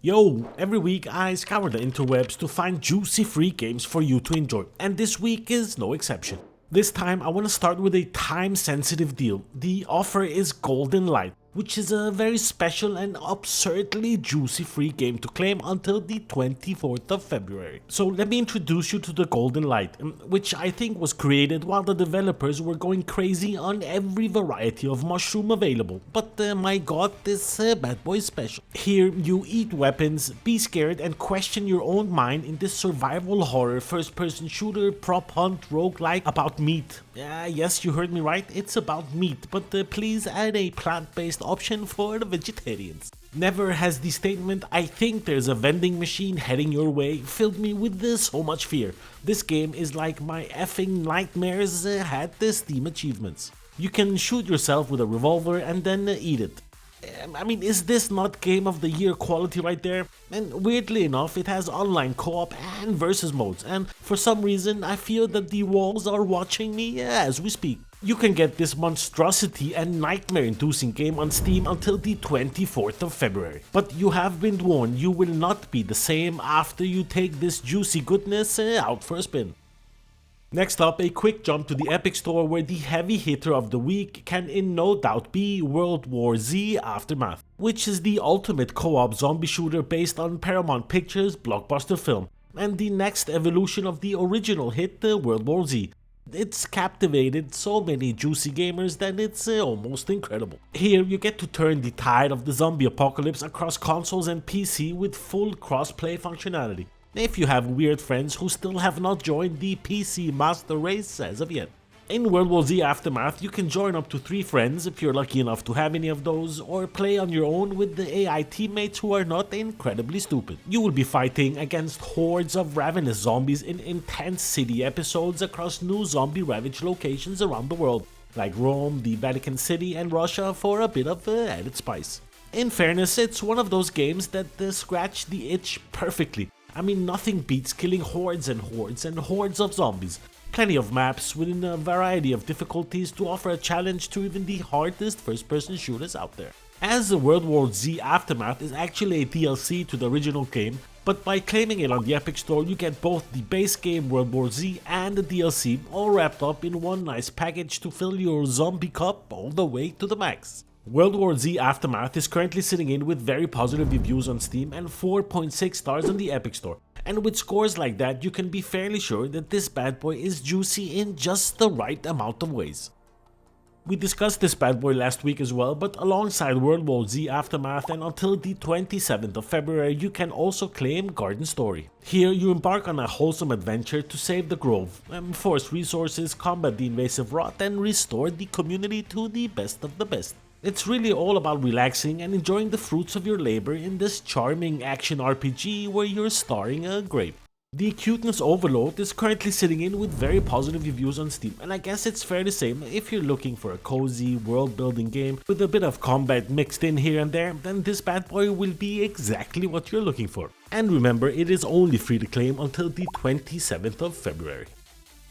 Yo, every week I scour the interwebs to find juicy free games for you to enjoy, and this week is no exception. This time I want to start with a time-sensitive deal. The offer is Golden Light, which is a very special and absurdly juicy free game to claim until the 24th of February. So let me introduce you to the Golden Light, which I think was created while the developers were going crazy on every variety of mushroom available. But my god, this bad boy is special. Here you eat weapons, be scared and question your own mind in this survival horror first-person shooter prop hunt roguelike about meat. Yes, you heard me right, it's about meat, but please add a plant-based option for the vegetarians. Never has the statement "I think there's a vending machine heading your way" filled me with so much fear. This game is like my effing nightmares had the Steam achievements. You can shoot yourself with a revolver and then eat it. I mean, is this not Game of the Year quality right there? And weirdly enough, it has online co-op and versus modes, and for some reason I feel that the walls are watching me as we speak. You can get this monstrosity and nightmare-inducing game on Steam until the 24th of February. But you have been warned, you will not be the same after you take this juicy goodness out for a spin. Next up, a quick jump to the Epic Store, where the heavy hitter of the week can in no doubt be World War Z Aftermath, which is the ultimate co-op zombie shooter based on Paramount Pictures' blockbuster film, and the next evolution of the original hit World War Z. It's captivated so many juicy gamers that it's almost incredible. Here you get to turn the tide of the zombie apocalypse across consoles and PC with full cross-play functionality, if you have weird friends who still have not joined the PC master race as of yet. In World War Z Aftermath, you can join up to 3 friends if you're lucky enough to have any of those, or play on your own with the AI teammates who are not incredibly stupid. You will be fighting against hordes of ravenous zombies in intense city episodes across new zombie-ravaged locations around the world, like Rome, the Vatican City and Russia, for a bit of added spice. In fairness, it's one of those games that scratch the itch perfectly. I mean, nothing beats killing hordes and hordes and hordes of zombies. Plenty of maps within a variety of difficulties to offer a challenge to even the hardest first-person shooters out there. As the World War Z Aftermath is actually a DLC to the original game, but by claiming it on the Epic Store you get both the base game World War Z and the DLC all wrapped up in one nice package to fill your zombie cup all the way to the max. World War Z Aftermath is currently sitting in with very positive reviews on Steam and 4.6 stars on the Epic Store, and with scores like that you can be fairly sure that this bad boy is juicy in just the right amount of ways. We discussed this bad boy last week as well, but alongside World War Z Aftermath and until the 27th of February you can also claim Garden Story. Here you embark on a wholesome adventure to save the grove, force resources, combat the invasive rot and restore the community to the best of the best. It's really all about relaxing and enjoying the fruits of your labor in this charming action RPG where you're starring a grape. The Cuteness Overload is currently sitting in with very positive reviews on Steam, and I guess it's fair to say if you're looking for a cozy world-building game with a bit of combat mixed in here and there, then this bad boy will be exactly what you're looking for. And remember, it is only free to claim until the 27th of February.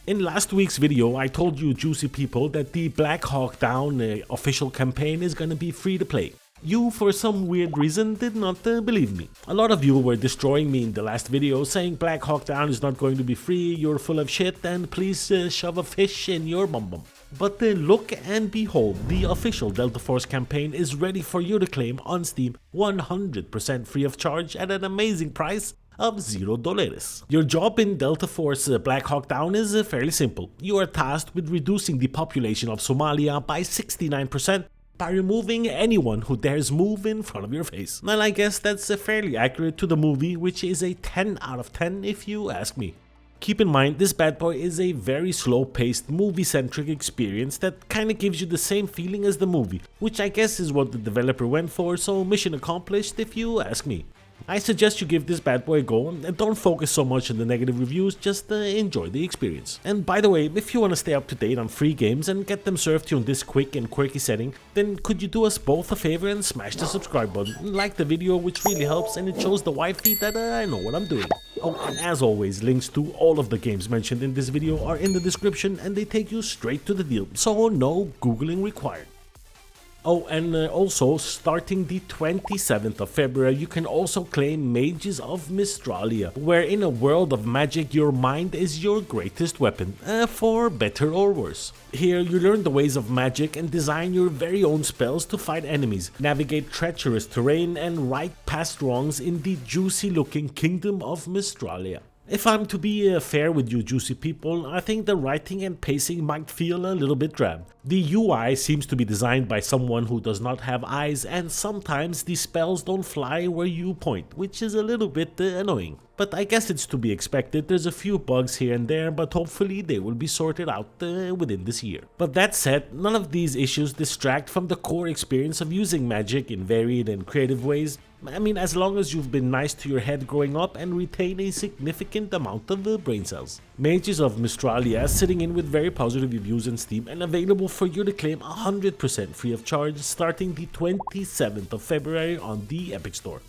In last week's video I told you juicy people that the Black Hawk Down official campaign is gonna be free to play. You, for some weird reason, did not believe me. A lot of you were destroying me in the last video, saying Black Hawk Down is not going to be free, you're full of shit and please shove a fish in your bum bum. But look and behold, the official Delta Force campaign is ready for you to claim on Steam 100% free of charge at an amazing price of $0. Your job in Delta Force Black Hawk Down is fairly simple. You are tasked with reducing the population of Somalia by 69% by removing anyone who dares move in front of your face. And I guess that's fairly accurate to the movie, which is a 10 out of 10 if you ask me. Keep in mind, this bad boy is a very slow-paced, movie-centric experience that kinda gives you the same feeling as the movie, which I guess is what the developer went for, so mission accomplished if you ask me. I suggest you give this bad boy a go and don't focus so much on the negative reviews, just enjoy the experience. And by the way, if you want to stay up to date on free games and get them served to you in this quick and quirky setting, then could you do us both a favor and smash the subscribe button and like the video, which really helps and it shows the wifey that I know what I'm doing. Oh, and as always, links to all of the games mentioned in this video are in the description and they take you straight to the deal, so no googling required. Oh, and also, starting the 27th of February, you can also claim Mages of Mystralia, where in a world of magic, your mind is your greatest weapon, for better or worse. Here, you learn the ways of magic and design your very own spells to fight enemies, navigate treacherous terrain, and right past wrongs in the juicy-looking Kingdom of Mystralia. If I'm to be fair with you juicy people, I think the writing and pacing might feel a little bit drab. The UI seems to be designed by someone who does not have eyes, and sometimes the spells don't fly where you point, which is a little bit annoying. But I guess it's to be expected. There's a few bugs here and there, but hopefully they will be sorted out within this year. But that said, none of these issues distract from the core experience of using magic in varied and creative ways. I mean, as long as you've been nice to your head growing up and retain a significant amount of brain cells. Mages of Mystralia is sitting in with very positive reviews on Steam and available for you to claim 100% free of charge starting the 27th of February on the Epic Store.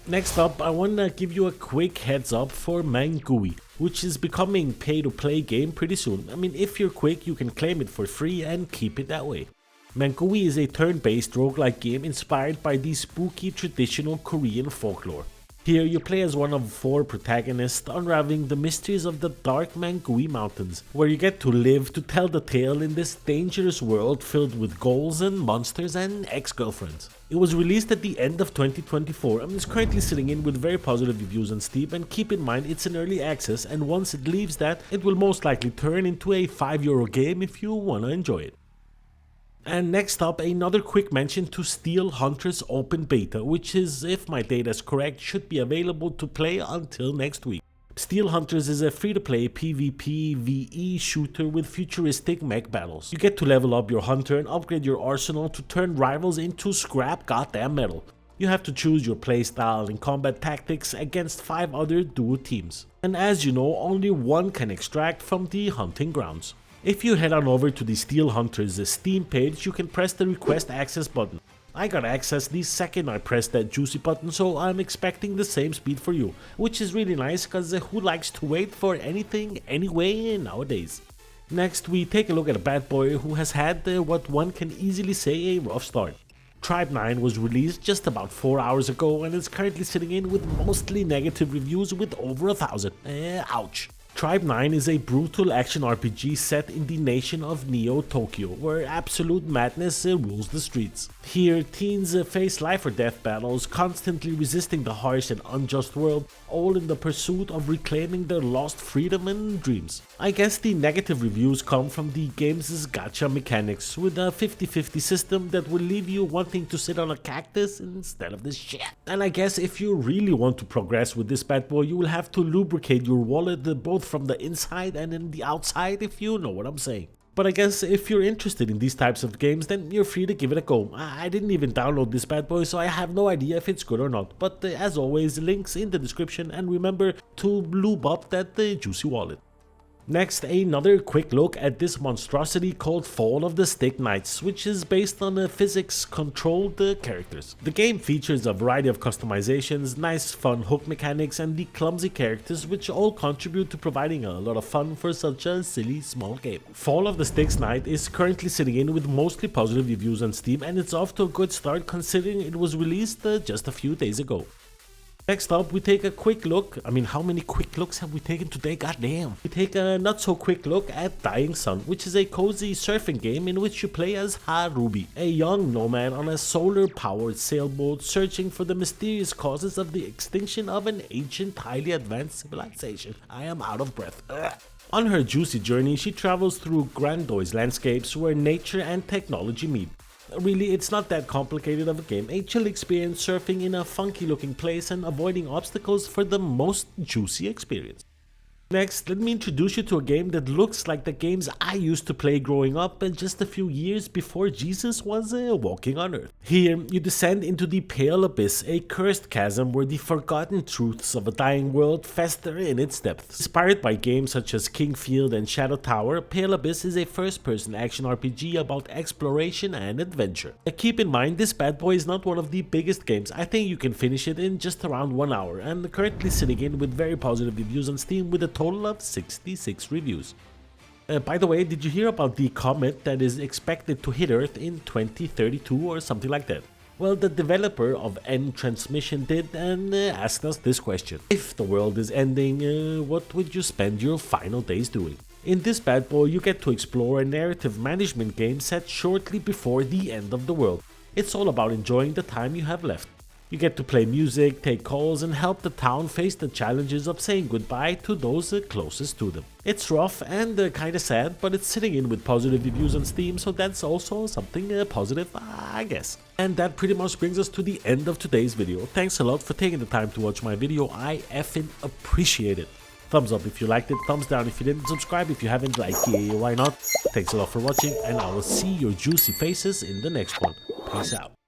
Next up, I want to give you a quick heads up for Mangui, which is becoming pay-to-play game pretty soon. I mean, if you're quick, you can claim it for free and keep it that way. Mangui is a turn-based roguelike game inspired by the spooky traditional Korean folklore. Here you play as one of 4 protagonists unraveling the mysteries of the dark Mangui mountains, where you get to live to tell the tale in this dangerous world filled with ghouls and monsters and ex-girlfriends. It was released at the end of 2024 and is currently sitting in with very positive reviews on Steam, and keep in mind it's in early access, and once it leaves that, it will most likely turn into a €5 game if you wanna enjoy it. And next up, another quick mention to Steel Hunters Open Beta, which is, if my data is correct, should be available to play until next week. Steel Hunters is a free-to-play PvP VE shooter with futuristic mech battles. You get to level up your hunter and upgrade your arsenal to turn rivals into scrap goddamn metal. You have to choose your playstyle and combat tactics against 5 other duo teams. And as you know, only one can extract from the hunting grounds. If you head on over to the Steel Hunters Steam page, you can press the request access button. I got access the second I pressed that juicy button, so I'm expecting the same speed for you, which is really nice cause who likes to wait for anything anyway nowadays. Next we take a look at a bad boy who has had what one can easily say a rough start. Tribe 9 was released just about 4 hours ago and is currently sitting in with mostly negative reviews with over 1,000. Ouch. Tribe 9 is a brutal action RPG set in the nation of Neo Tokyo, where absolute madness rules the streets. Here, teens face life or death battles, constantly resisting the harsh and unjust world, all in the pursuit of reclaiming their lost freedom and dreams. I guess the negative reviews come from the game's gacha mechanics, with a 50-50 system that will leave you wanting to sit on a cactus instead of this shit. And I guess if you really want to progress with this bad boy, you will have to lubricate your wallet both from the inside and in the outside, if you know what I'm saying. But I guess if you're interested in these types of games, then you're free to give it a go. I didn't even download this bad boy, so I have no idea if it's good or not. But as always, links in the description, and remember to lube up that juicy wallet. Next, another quick look at this monstrosity called Fall of the Stick Knights, which is based on physics-controlled characters. The game features a variety of customizations, nice fun hook mechanics, and the clumsy characters, which all contribute to providing a lot of fun for such a silly small game. Fall of the Stick Knight is currently sitting in with mostly positive reviews on Steam, and it's off to a good start considering it was released just a few days ago. Next up, we take a quick look. I mean, how many quick looks have we taken today? Goddamn. We take a not so quick look at Dying Sun, which is a cozy surfing game in which you play as Harubi, a young nomad on a solar-powered sailboat searching for the mysterious causes of the extinction of an ancient, highly advanced civilization. I am out of breath. Ugh. On her juicy journey, she travels through grandiose landscapes where nature and technology meet. Really, it's not that complicated of a game. A chill experience surfing in a funky looking place and avoiding obstacles for the most juicy experience. Next, let me introduce you to a game that looks like the games I used to play growing up just a few years before Jesus was walking on Earth. Here, you descend into the Pale Abyss, a cursed chasm where the forgotten truths of a dying world fester in its depths. Inspired by games such as Kingfield and Shadow Tower, Pale Abyss is a first-person action RPG about exploration and adventure. Keep in mind, this bad boy is not one of the biggest games. I think you can finish it in just around 1 hour, and currently sitting in with very positive reviews on Steam with a total of 66 reviews. By the way, did you hear about the comet that is expected to hit Earth in 2032 or something like that? Well, the developer of End Transmission did and asked us this question. If the world is ending, what would you spend your final days doing? In this bad boy, you get to explore a narrative management game set shortly before the end of the world. It's all about enjoying the time you have left. You get to play music, take calls, and help the town face the challenges of saying goodbye to those closest to them. It's rough and kinda sad, but it's sitting in with positive reviews on Steam, so that's also something positive, I guess. And that pretty much brings us to the end of today's video. Thanks a lot for taking the time to watch my video, I effing appreciate it. Thumbs up if you liked it, thumbs down if you didn't, subscribe if you haven't, like, why not? Thanks a lot for watching, and I will see your juicy faces in the next one. Peace out.